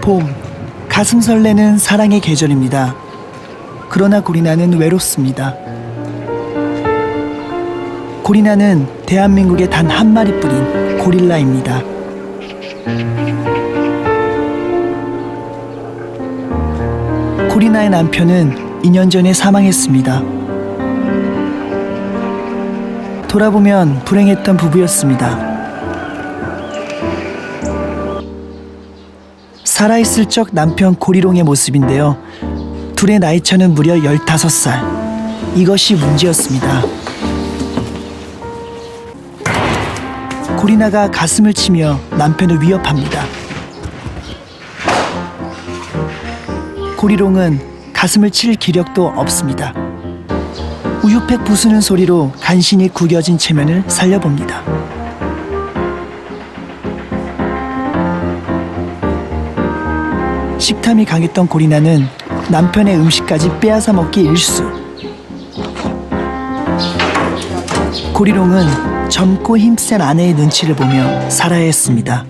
봄, 가슴 설레는 사랑의 계절입니다. 그러나 고리나는 외롭습니다. 고리나는 대한민국에 단 한 마리뿐인 고릴라입니다. 고리나의 남편은 2년 전에 사망했습니다. 돌아보면 불행했던 부부였습니다. 살아있을 적 남편 고리롱의 모습인데요. 둘의 나이차는 무려 15살. 이것이 문제였습니다. 고리나가 가슴을 치며 남편을 위협합니다. 고리롱은 가슴을 칠 기력도 없습니다. 우유팩 부수는 소리로 간신히 구겨진 체면을 살려봅니다. 식탐이 강했던 고리나는 남편의 음식까지 빼앗아 먹기 일수. 고리롱은 젊고 힘센 아내의 눈치를 보며 살아야 했습니다.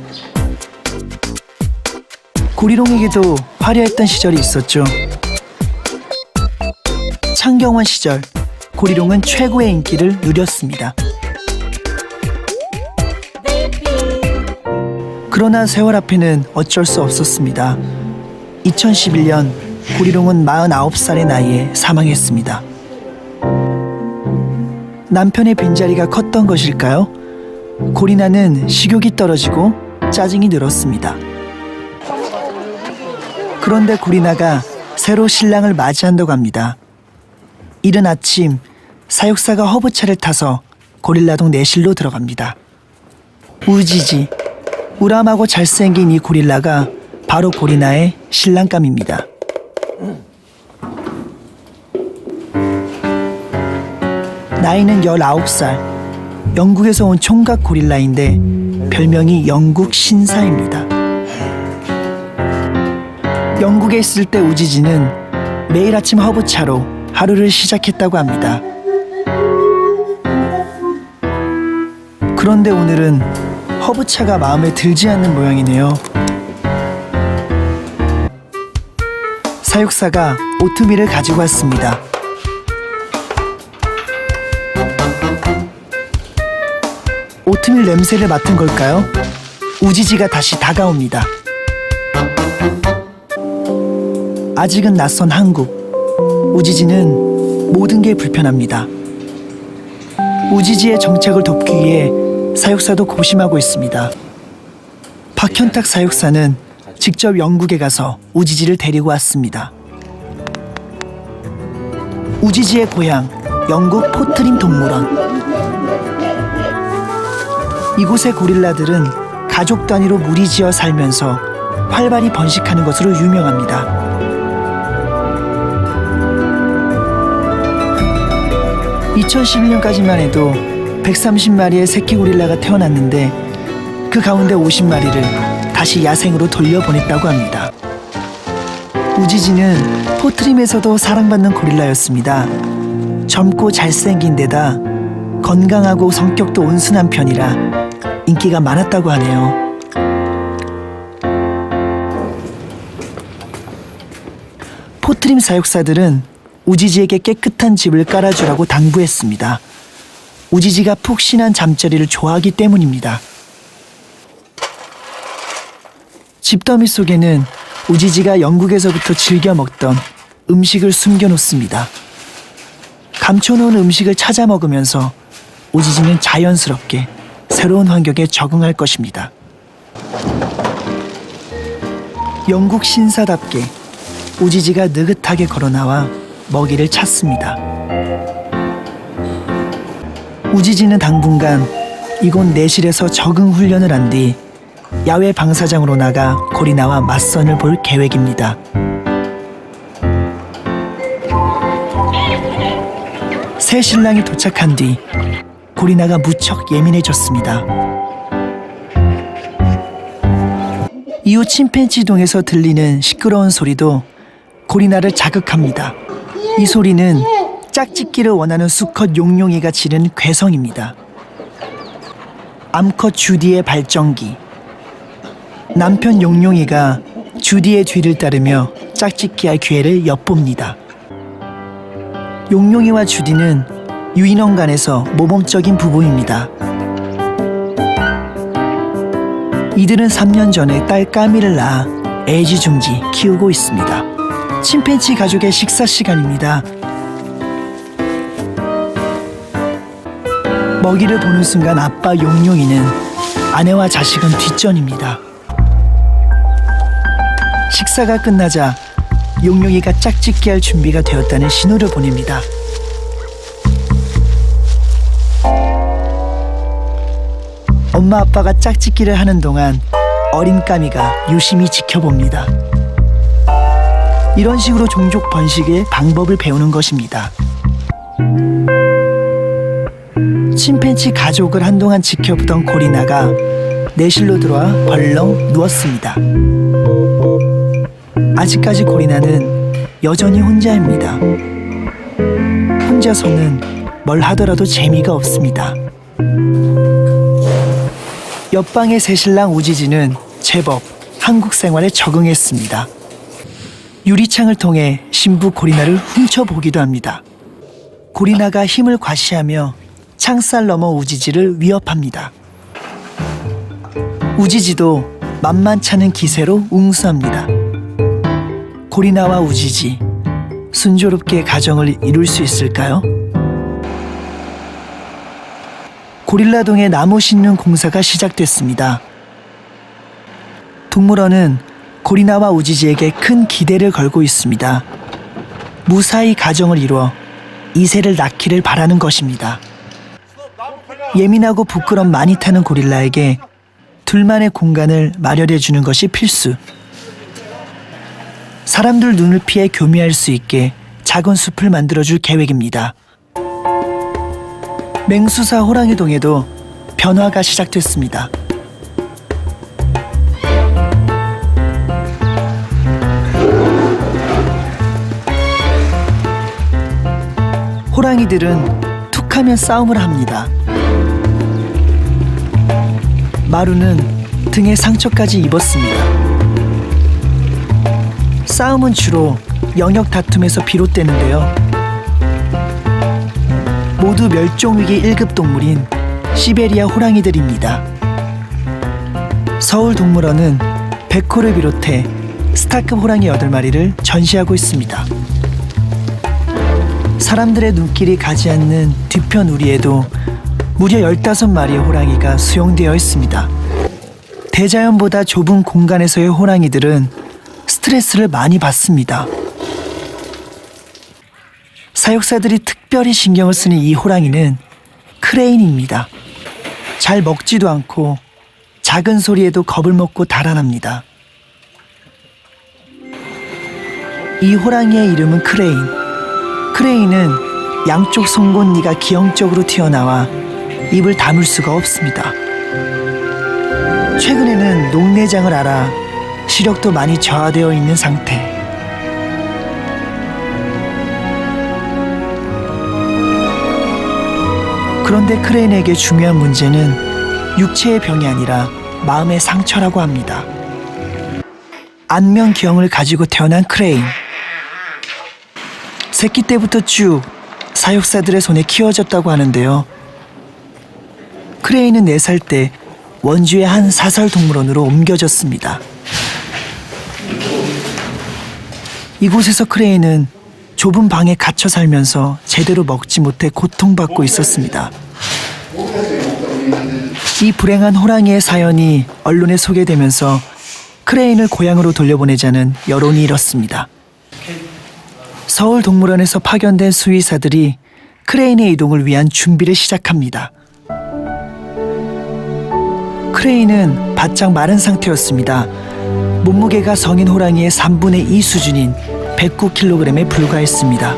고리롱에게도 화려했던 시절이 있었죠. 창경원 시절, 고리롱은 최고의 인기를 누렸습니다. 그러나 세월 앞에는 어쩔 수 없었습니다. 2011년 고리롱은 49살의 나이에 사망했습니다. 남편의 빈자리가 컸던 것일까요? 고리나는 식욕이 떨어지고 짜증이 늘었습니다. 그런데 고리나가 새로 신랑을 맞이한다고 합니다. 이른 아침 사육사가 허브차를 타서 고릴라동 내실로 들어갑니다. 우지지, 우람하고 잘생긴 이 고릴라가 바로 고리나의 신랑감입니다. 나이는 19살, 영국에서 온 총각 고릴라인데 별명이 영국 신사입니다. 영국에 있을 때 우지지는 매일 아침 허브차로 하루를 시작했다고 합니다. 그런데 오늘은 허브차가 마음에 들지 않는 모양이네요. 사육사가 오트밀을 가지고 왔습니다. 오트밀 냄새를 맡은 걸까요? 우지지가 다시 다가옵니다. 아직은 낯선 한국. 우지지는 모든 게 불편합니다. 우지지의 정착을 돕기 위해 사육사도 고심하고 있습니다. 박현탁 사육사는 직접 영국에 가서 우지지를 데리고 왔습니다. 우지지의 고향, 영국 포트림 동물원. 이곳의 고릴라들은 가족 단위로 무리지어 살면서 활발히 번식하는 것으로 유명합니다. 2011년까지만 해도 130마리의 새끼 고릴라가 태어났는데 그 가운데 50마리를 다시 야생으로 돌려보냈다고 합니다. 우지지는 포트림에서도 사랑받는 고릴라였습니다. 젊고 잘생긴 데다 건강하고 성격도 온순한 편이라 인기가 많았다고 하네요. 포트림 사육사들은 우지지에게 깨끗한 집을 깔아주라고 당부했습니다. 우지지가 푹신한 잠자리를 좋아하기 때문입니다. 집더미 속에는 우지지가 영국에서부터 즐겨 먹던 음식을 숨겨놓습니다. 감춰놓은 음식을 찾아 먹으면서 우지지는 자연스럽게 새로운 환경에 적응할 것입니다. 영국 신사답게 우지지가 느긋하게 걸어나와 먹이를 찾습니다. 우지지는 당분간 이곳 내실에서 적응 훈련을 한 뒤 야외 방사장으로 나가 고리나와 맞선을 볼 계획입니다. 새 신랑이 도착한 뒤 고리나가 무척 예민해졌습니다. 이후 침팬지 동에서 들리는 시끄러운 소리도 고리나를 자극합니다. 이 소리는 짝짓기를 원하는 수컷 용룡이가 지른 괴성입니다. 암컷 주디의 발정기. 남편 용룡이가 주디의 뒤를 따르며 짝짓기할 기회를 엿봅니다. 용용이와 주디는 유인원간에서 모범적인 부부입니다. 이들은 3년 전에 딸 까미를 낳아 애지중지 키우고 있습니다. 침팬지 가족의 식사 시간입니다. 먹이를 보는 순간 아빠 용용이는 아내와 자식은 뒷전입니다. 식사가 끝나자 용용이가 짝짓기할 준비가 되었다는 신호를 보냅니다. 엄마 아빠가 짝짓기를 하는 동안 어린 까미가 유심히 지켜봅니다. 이런 식으로 종족 번식의 방법을 배우는 것입니다. 침팬지 가족을 한동안 지켜보던 고리나가 내실로 들어와 벌렁 누웠습니다. 아직까지 고리나는 여전히 혼자입니다. 혼자서는 뭘 하더라도 재미가 없습니다. 옆방의 새신랑 우지지는 제법 한국 생활에 적응했습니다. 유리창을 통해 신부 고리나를 훔쳐보기도 합니다. 고리나가 힘을 과시하며 창살 너머 우지지를 위협합니다. 우지지도 만만찮은 기세로 웅수합니다. 고리나와 우지지, 순조롭게 가정을 이룰 수 있을까요? 고릴라동의 나무 심는 공사가 시작됐습니다. 동물원은 고리나와 우지지에게 큰 기대를 걸고 있습니다. 무사히 가정을 이루어 이세를 낳기를 바라는 것입니다. 예민하고 부끄럼 많이 타는 고릴라에게 둘만의 공간을 마련해 주는 것이 필수. 사람들 눈을 피해 교미할 수 있게 작은 숲을 만들어줄 계획입니다. 맹수사 호랑이동에도 변화가 시작됐습니다. 호랑이들은 툭하면 싸움을 합니다. 마루는 등에 상처까지 입었습니다. 싸움은 주로 영역 다툼에서 비롯되는데요. 모두 멸종위기 1급 동물인 시베리아 호랑이들입니다. 서울동물원은 백호를 비롯해 스타급 호랑이 8마리를 전시하고 있습니다. 사람들의 눈길이 가지 않는 뒤편 우리에도 무려 15마리의 호랑이가 수용되어 있습니다. 대자연보다 좁은 공간에서의 호랑이들은 스트레스를 많이 받습니다. 사육사들이 특별히 신경을 쓰는 이 호랑이는 크레인입니다. 잘 먹지도 않고 작은 소리에도 겁을 먹고 달아납니다. 이 호랑이의 이름은 크레인. 크레인은 양쪽 송곳니가 기형적으로 튀어나와 입을 다물 수가 없습니다. 최근에는 녹내장을 앓아 시력도 많이 저하되어 있는 상태. 그런데 크레인에게 중요한 문제는 육체의 병이 아니라 마음의 상처라고 합니다. 안면기형을 가지고 태어난 크레인. 새끼 때부터 쭉 사육사들의 손에 키워졌다고 하는데요. 크레인은 4살 때 원주의 한 사설동물원으로 옮겨졌습니다. 이곳에서 크레인은 좁은 방에 갇혀 살면서 제대로 먹지 못해 고통받고 있었습니다. 이 불행한 호랑이의 사연이 언론에 소개되면서 크레인을 고향으로 돌려보내자는 여론이 일었습니다. 서울동물원에서 파견된 수의사들이 크레인의 이동을 위한 준비를 시작합니다. 크레인은 바짝 마른 상태였습니다. 몸무게가 성인 호랑이의 3분의 2 수준인 109kg에 불과했습니다.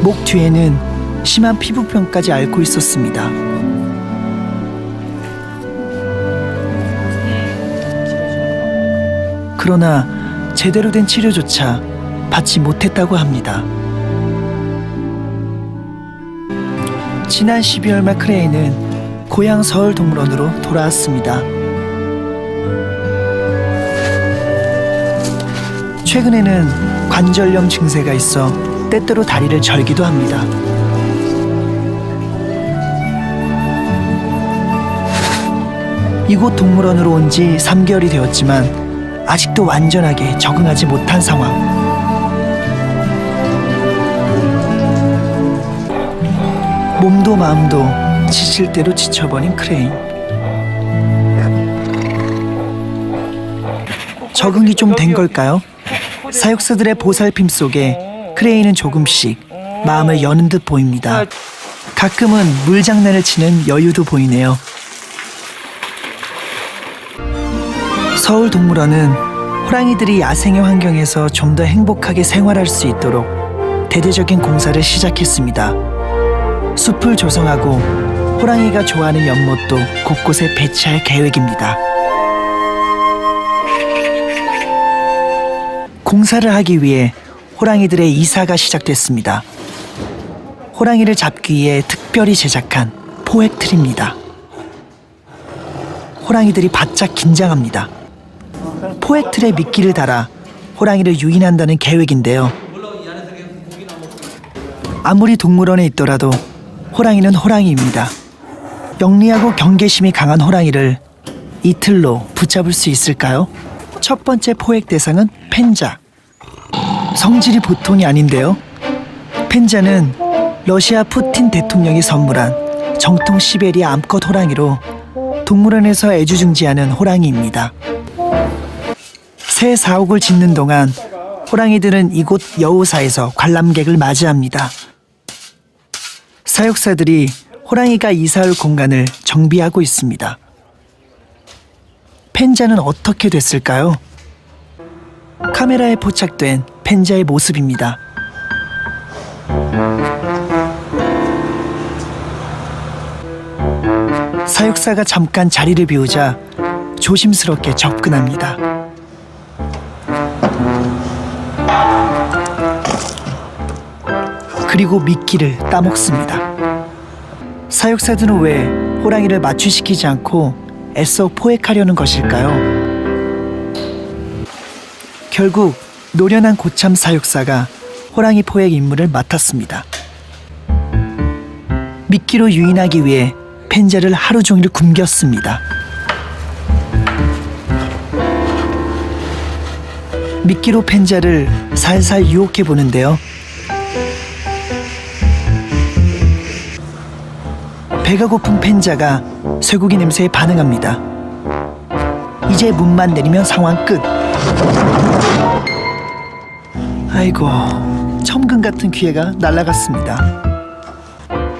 목 뒤에는 심한 피부병까지 앓고 있었습니다. 그러나 제대로 된 치료조차 받지 못했다고 합니다. 지난 12월 말 크레인은 고향 서울동물원으로 돌아왔습니다. 최근에는 관절염 증세가 있어 때때로 다리를 절기도 합니다. 이곳 동물원으로 온 지 3개월이 되었지만 아직도 완전하게 적응하지 못한 상황. 몸도 마음도 지칠 대로 지쳐버린 크레인. 적응이 좀 된 걸까요? 사육사들의 보살핌 속에 크레인은 조금씩 마음을 여는 듯 보입니다. 가끔은 물장난을 치는 여유도 보이네요. 서울 동물원은 호랑이들이 야생의 환경에서 좀 더 행복하게 생활할 수 있도록 대대적인 공사를 시작했습니다. 숲을 조성하고 호랑이가 좋아하는 연못도 곳곳에 배치할 계획입니다. 공사를 하기 위해 호랑이들의 이사가 시작됐습니다. 호랑이를 잡기 위해 특별히 제작한 포획틀입니다. 호랑이들이 바짝 긴장합니다. 포획틀에 미끼를 달아 호랑이를 유인한다는 계획인데요. 아무리 동물원에 있더라도 호랑이는 호랑이입니다. 영리하고 경계심이 강한 호랑이를 이 틀로 붙잡을 수 있을까요? 첫 번째 포획 대상은 펜자. 성질이 보통이 아닌데요. 펜자는 러시아 푸틴 대통령이 선물한 정통 시베리아 암컷 호랑이로 동물원에서 애주중지하는 호랑이입니다. 새 사옥을 짓는 동안 호랑이들은 이곳 여우사에서 관람객을 맞이합니다. 사육사들이 호랑이가 이사할 공간을 정비하고 있습니다. 펜자는 어떻게 됐을까요? 카메라에 포착된 펜자의 모습입니다. 사육사가 잠깐 자리를 비우자 조심스럽게 접근합니다. 그리고 미끼를 따먹습니다. 사육사들은 왜 호랑이를 마취시키지 않고 애써 포획하려는 것일까요? 결국 노련한 고참 사육사가 호랑이 포획 임무를 맡았습니다. 미끼로 유인하기 위해 펜자를 하루 종일 굶겼습니다. 미끼로 펜자를 살살 유혹해 보는데요. 배가 고픈 펜자가 쇠고기 냄새에 반응합니다. 이제 문만 내리면 상황 끝. 아이고, 천금 같은 기회가 날아갔습니다.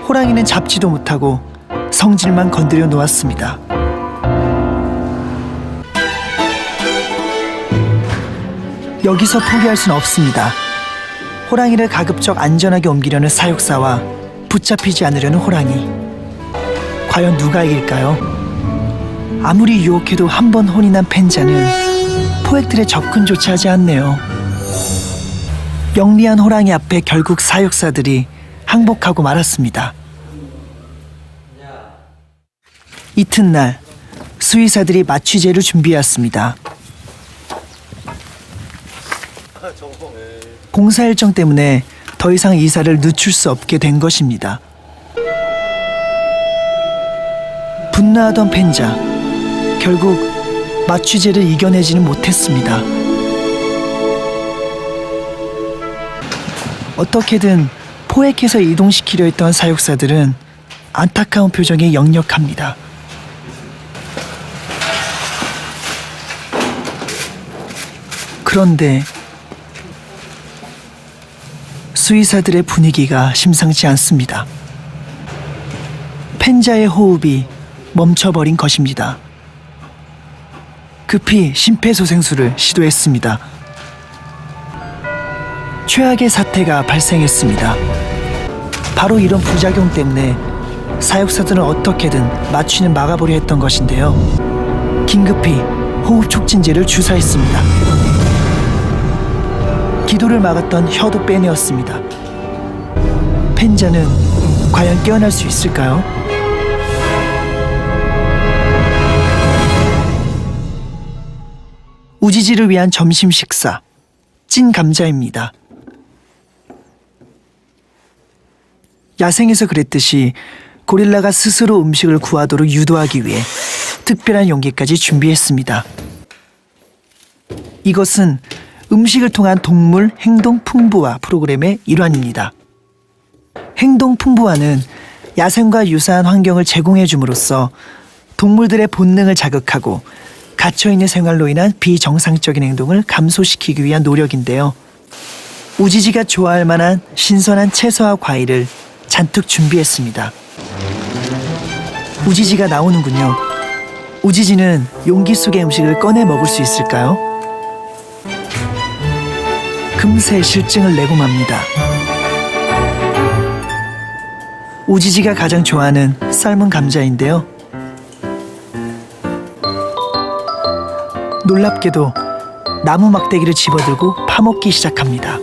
호랑이는 잡지도 못하고 성질만 건드려 놓았습니다. 여기서 포기할 순 없습니다. 호랑이를 가급적 안전하게 옮기려는 사육사와 붙잡히지 않으려는 호랑이. 과연 누가 이길까요? 아무리 유혹해도 한 번 혼이 난 펜자는 포획틀에 접근조차 하지 않네요. 영리한 호랑이 앞에 결국 사육사들이 항복하고 말았습니다. 이튿날 수의사들이 마취제를 준비해왔습니다. 공사 일정 때문에 더 이상 이사를 늦출 수 없게 된 것입니다. 분노하던 펜자, 결국 마취제를 이겨내지는 못했습니다. 어떻게든 포획해서 이동시키려 했던 사육사들은 안타까운 표정이 역력합니다. 그런데 수의사들의 분위기가 심상치 않습니다. 펜자의 호흡이 멈춰버린 것입니다. 급히 심폐소생술을 시도했습니다. 최악의 사태가 발생했습니다. 바로 이런 부작용 때문에 사육사들은 어떻게든 마취는 막아보려 했던 것인데요. 긴급히 호흡 촉진제를 주사했습니다. 기도를 막았던 혀도 빼내었습니다. 펜자는 과연 깨어날 수 있을까요? 우지지를 위한 점심 식사. 찐 감자입니다. 야생에서 그랬듯이 고릴라가 스스로 음식을 구하도록 유도하기 위해 특별한 용기까지 준비했습니다. 이것은 음식을 통한 동물 행동 풍부화 프로그램의 일환입니다. 행동 풍부화는 야생과 유사한 환경을 제공해 줌으로써 동물들의 본능을 자극하고 갇혀있는 생활로 인한 비정상적인 행동을 감소시키기 위한 노력인데요. 우지지가 좋아할 만한 신선한 채소와 과일을 잔뜩 준비했습니다. 우지지가 나오는군요. 우지지는 용기 속의 음식을 꺼내 먹을 수 있을까요? 금세 실증을 내고 맙니다. 우지지가 가장 좋아하는 삶은 감자인데요. 놀랍게도 나무 막대기를 집어들고 파먹기 시작합니다.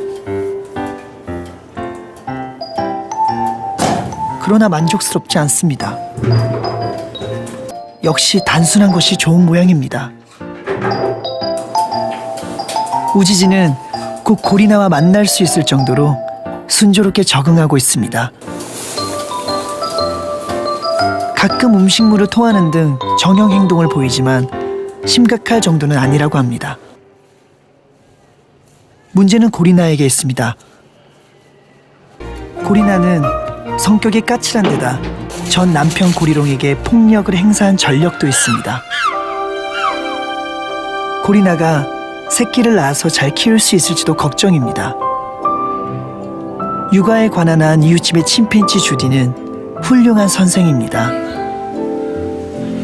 그러나 만족스럽지 않습니다. 역시 단순한 것이 좋은 모양입니다. 우지지는 곧 고리나와 만날 수 있을 정도로 순조롭게 적응하고 있습니다. 가끔 음식물을 토하는 등 정형 행동을 보이지만 심각할 정도는 아니라고 합니다. 문제는 고리나에게 있습니다. 고리나는 성격이 까칠한 데다 전 남편 고리롱에게 폭력을 행사한 전력도 있습니다. 고리나가 새끼를 낳아서 잘 키울 수 있을지도 걱정입니다. 육아에 관한 한 이웃집의 침팬지 주디는 훌륭한 선생입니다.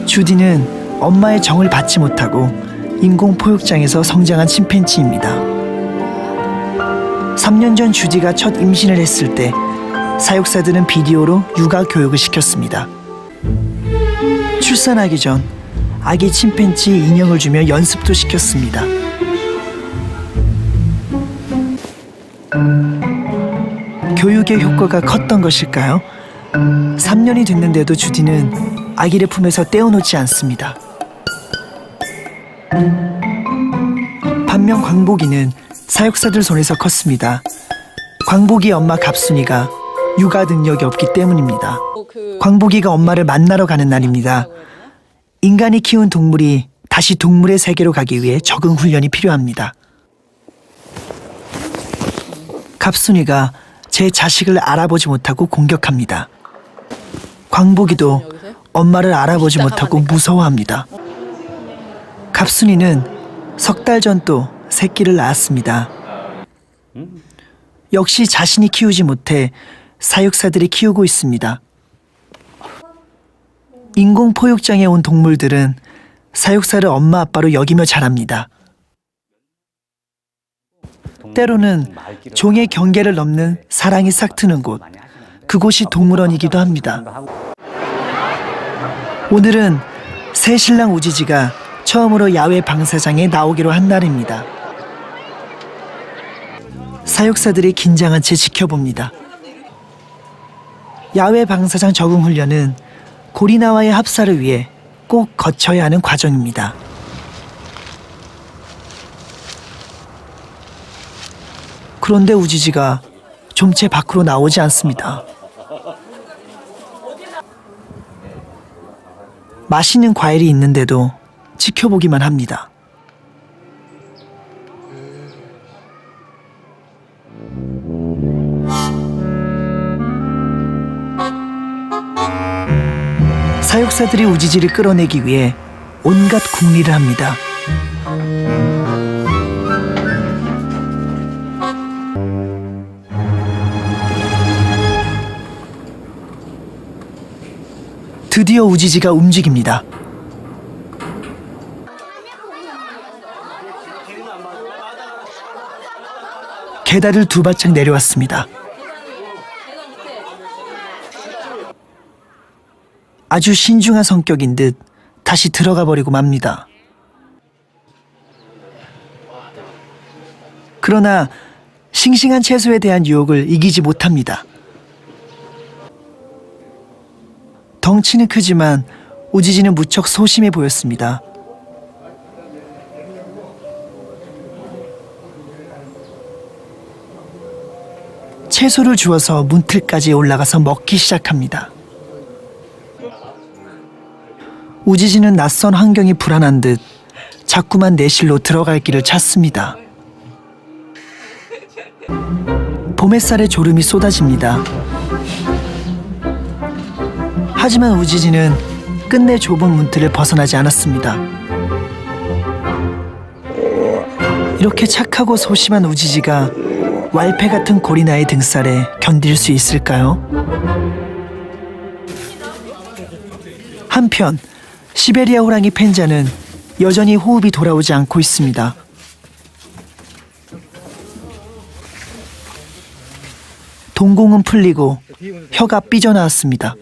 주디는 엄마의 정을 받지 못하고 인공포육장에서 성장한 침팬지입니다. 3년 전 주디가 첫 임신을 했을 때 사육사들은 비디오로 육아 교육을 시켰습니다. 출산하기 전 아기 침팬지 인형을 주며 연습도 시켰습니다. 교육의 효과가 컸던 것일까요? 3년이 됐는데도 주디는 아기를 품에서 떼어놓지 않습니다. 반면 광복이는 사육사들 손에서 컸습니다. 광복이 엄마 갑순이가 육아 능력이 없기 때문입니다. 광복이가 엄마를 만나러 가는 날입니다. 인간이 키운 동물이 다시 동물의 세계로 가기 위해 적응 훈련이 필요합니다. 갑순이가 제 자식을 알아보지 못하고 공격합니다. 광복이도 엄마를 알아보지 못하고 무서워합니다. 갑순이는 석 달 전 또 새끼를 낳았습니다. 역시 자신이 키우지 못해 사육사들이 키우고 있습니다. 인공포육장에 온 동물들은 사육사를 엄마 아빠로 여기며 자랍니다. 때로는 종의 경계를 넘는 사랑이 싹트는 곳, 그곳이 동물원이기도 합니다. 오늘은 새 신랑 우지지가 처음으로 야외 방사장에 나오기로 한 날입니다. 사육사들이 긴장한 채 지켜봅니다. 야외 방사장 적응 훈련은 고리나와의 합사를 위해 꼭 거쳐야 하는 과정입니다. 그런데 우지지가 좀채 밖으로 나오지 않습니다. 맛있는 과일이 있는데도 지켜보기만 합니다. 사육사들이 우지지를 끌어내기 위해 온갖 궁리를 합니다. 드디어 우지지가 움직입니다. 계단을 두 발짝 내려왔습니다. 아주 신중한 성격인 듯 다시 들어가 버리고 맙니다. 그러나 싱싱한 채소에 대한 유혹을 이기지 못합니다. 덩치는 크지만 우지지는 무척 소심해 보였습니다. 채소를 주워서 문틀까지 올라가서 먹기 시작합니다. 우지지는 낯선 환경이 불안한 듯 자꾸만 내실로 들어갈 길을 찾습니다. 봄 햇살에 졸음이 쏟아집니다. 하지만 우지지는 끝내 좁은 문틀을 벗어나지 않았습니다. 이렇게 착하고 소심한 우지지가 왈패 같은 고리나의 등살에 견딜 수 있을까요? 한편 시베리아 호랑이 펜자는 여전히 호흡이 돌아오지 않고 있습니다. 동공은 풀리고 혀가 삐져나왔습니다.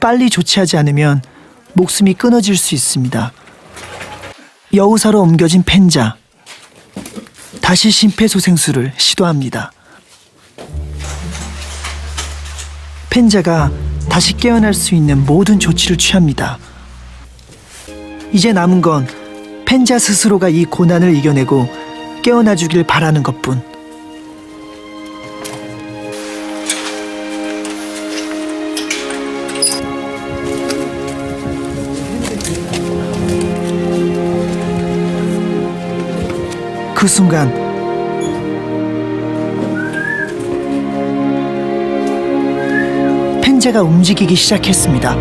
빨리 조치하지 않으면 목숨이 끊어질 수 있습니다. 여우사로 옮겨진 펜자. 다시 심폐소생술을 시도합니다. 펜자가 다시 깨어날 수 있는 모든 조치를 취합니다. 이제 남은 건 펜자 스스로가 이 고난을 이겨내고 깨어나 주길 바라는 것뿐. 그 순간 펜자가 움직이기 시작했습니다.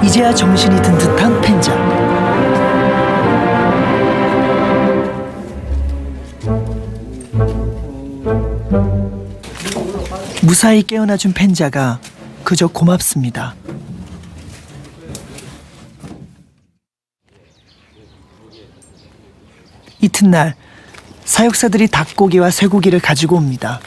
이제야 정신이 든 듯한 펜자. 무사히 깨어나준 펜자가 그저 고맙습니다. 이튿날 사육사들이 닭고기와 쇠고기를 가지고 옵니다.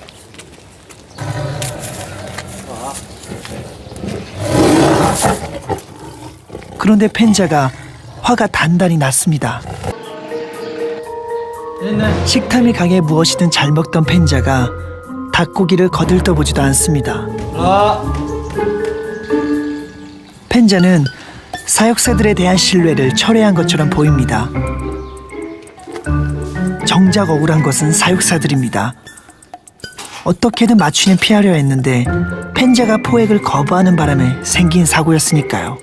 그런데 펜자가 화가 단단히 났습니다. 식탐이 강해 무엇이든 잘 먹던 펜자가 닭고기를 거들떠보지도 않습니다. 펜자는 사육사들에 대한 신뢰를 철회한 것처럼 보입니다. 정작 억울한 것은 사육사들입니다. 어떻게든 마취는 피하려 했는데 펜자가 포획을 거부하는 바람에 생긴 사고였으니까요.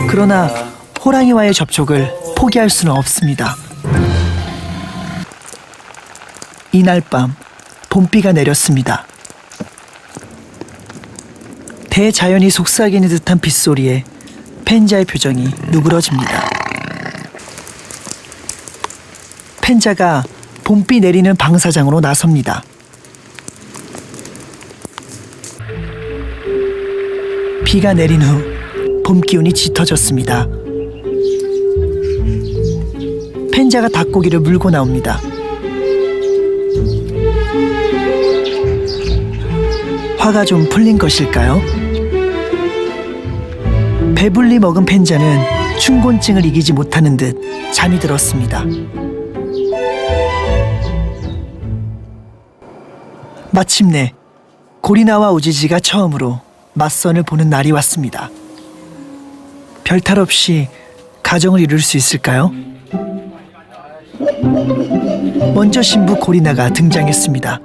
그러나 호랑이와의 접촉을 포기할 수는 없습니다. 이날 밤 봄비가 내렸습니다. 대자연이 속삭이는 듯한 빗소리에 펜자의 표정이 누그러집니다. 펜자가 봄비 내리는 방사장으로 나섭니다. 비가 내린 후 봄 기운이 짙어졌습니다. 펜자가 닭고기를 물고 나옵니다. 화가 좀 풀린 것일까요? 배불리 먹은 펜자는 춘곤증을 이기지 못하는 듯 잠이 들었습니다. 마침내 고리나와 우지지가 처음으로 맞선을 보는 날이 왔습니다. 별탈 없이 가정을 이룰 수 있을까요? 먼저 신부 고리나가 등장했습니다.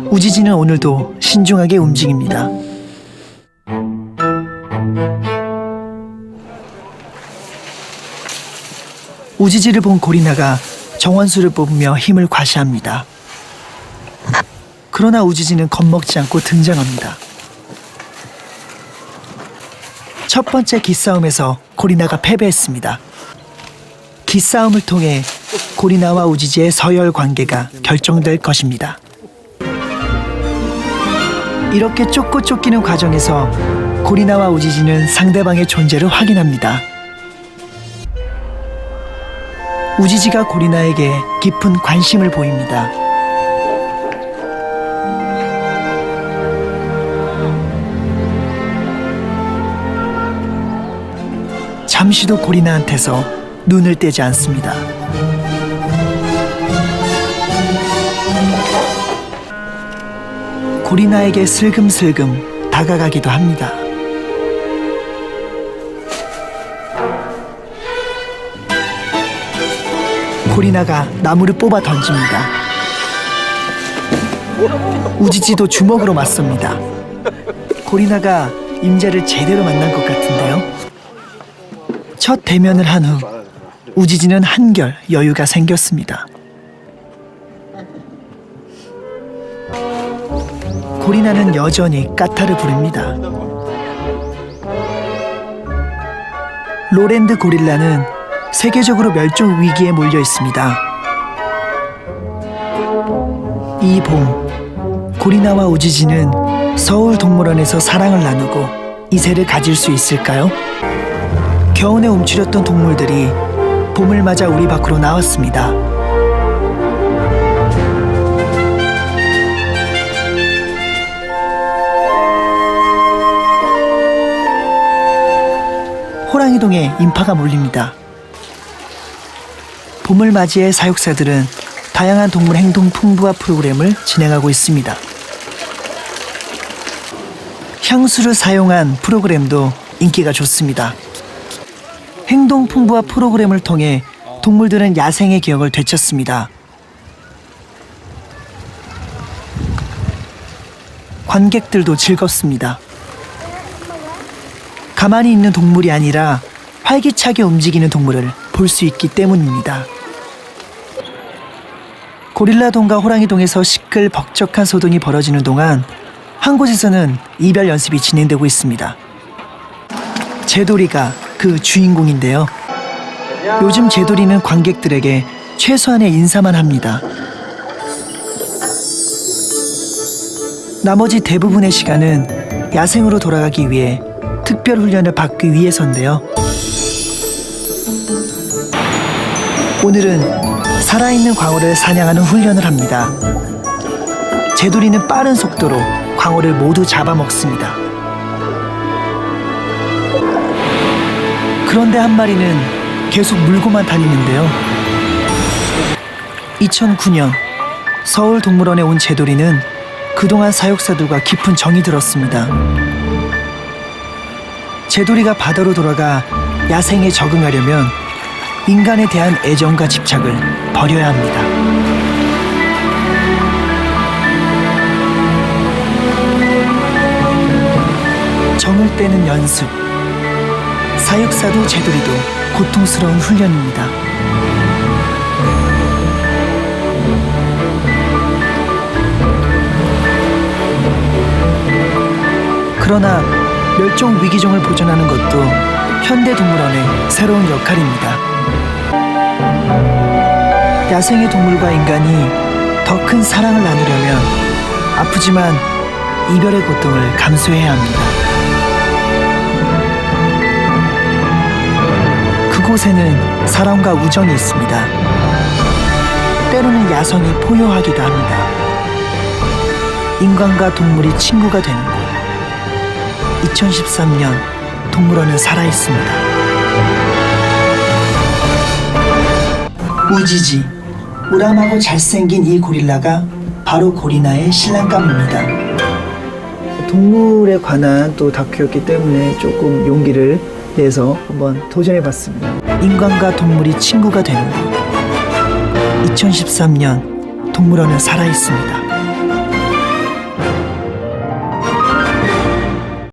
우지지는 오늘도 신중하게 움직입니다. 우지지를 본 고리나가 정원수를 뽑으며 힘을 과시합니다. 그러나 우지지는 겁먹지 않고 등장합니다. 첫 번째 기싸움에서 고리나가 패배했습니다. 기싸움을 통해 고리나와 우지지의 서열 관계가 결정될 것입니다. 이렇게 쫓고 쫓기는 과정에서 고리나와 우지지는 상대방의 존재를 확인합니다. 우지지가 고리나에게 깊은 관심을 보입니다. 잠시도 고리나한테서 눈을 떼지 않습니다. 고리나에게 슬금슬금 다가가기도 합니다. 고리나가 나무를 뽑아 던집니다. 우지지도 주먹으로 맞섭니다. 고리나가 임자를 제대로 만난 것 같은데요. 첫 대면을 한 후 우지지는 한결 여유가 생겼습니다. 고리나는 여전히 까타를 부립니다. 로랜드 고릴라는 세계적으로 멸종 위기에 몰려 있습니다. 이 봄, 고리나와 우지지는 서울 동물원에서 사랑을 나누고 이세를 가질 수 있을까요? 겨우내 움츠렸던 동물들이 봄을 맞아 우리 밖으로 나왔습니다. 호랑이동에 인파가 몰립니다. 봄을 맞이해 사육사들은 다양한 동물 행동 풍부화 프로그램을 진행하고 있습니다. 향수를 사용한 프로그램도 인기가 좋습니다. 행동 풍부화 프로그램을 통해 동물들은 야생의 기억을 되찾습니다. 관객들도 즐겁습니다. 가만히 있는 동물이 아니라 활기차게 움직이는 동물을 볼 수 있기 때문입니다. 고릴라동과 호랑이동에서 시끌벅적한 소동이 벌어지는 동안 한 곳에서는 이별 연습이 진행되고 있습니다. 제돌이가 그 주인공인데요. 요즘 제돌이는 관객들에게 최소한의 인사만 합니다. 나머지 대부분의 시간은 야생으로 돌아가기 위해 특별 훈련을 받기 위해서인데요. 오늘은 살아있는 광어를 사냥하는 훈련을 합니다. 제돌이는 빠른 속도로 광어를 모두 잡아먹습니다. 그런데 한 마리는 계속 물고만 다니는데요. 2009년 서울 동물원에 온 제돌이는 그동안 사육사들과 깊은 정이 들었습니다. 제돌이가 바다로 돌아가 야생에 적응하려면 인간에 대한 애정과 집착을 버려야 합니다. 정을 떼는 연습. 사육사도 제돌이도 고통스러운 훈련입니다. 그러나 멸종 위기종을 보존하는 것도 현대동물원의 새로운 역할입니다. 야생의 동물과 인간이 더 큰 사랑을 나누려면 아프지만 이별의 고통을 감수해야 합니다. 그곳에는 사랑과 우정이 있습니다. 때로는 야성이 포효하기도 합니다. 인간과 동물이 친구가 되는 곳. 2013년 동물원은 살아있습니다. 우지지, 우람하고 잘생긴 이 고릴라가 바로 고리나의 신랑감입니다. 동물에 관한 또 다큐였기 때문에 조금 용기를 내서 한번 도전해봤습니다. 인간과 동물이 친구가 되는 곳. 2013년 동물원은 살아있습니다.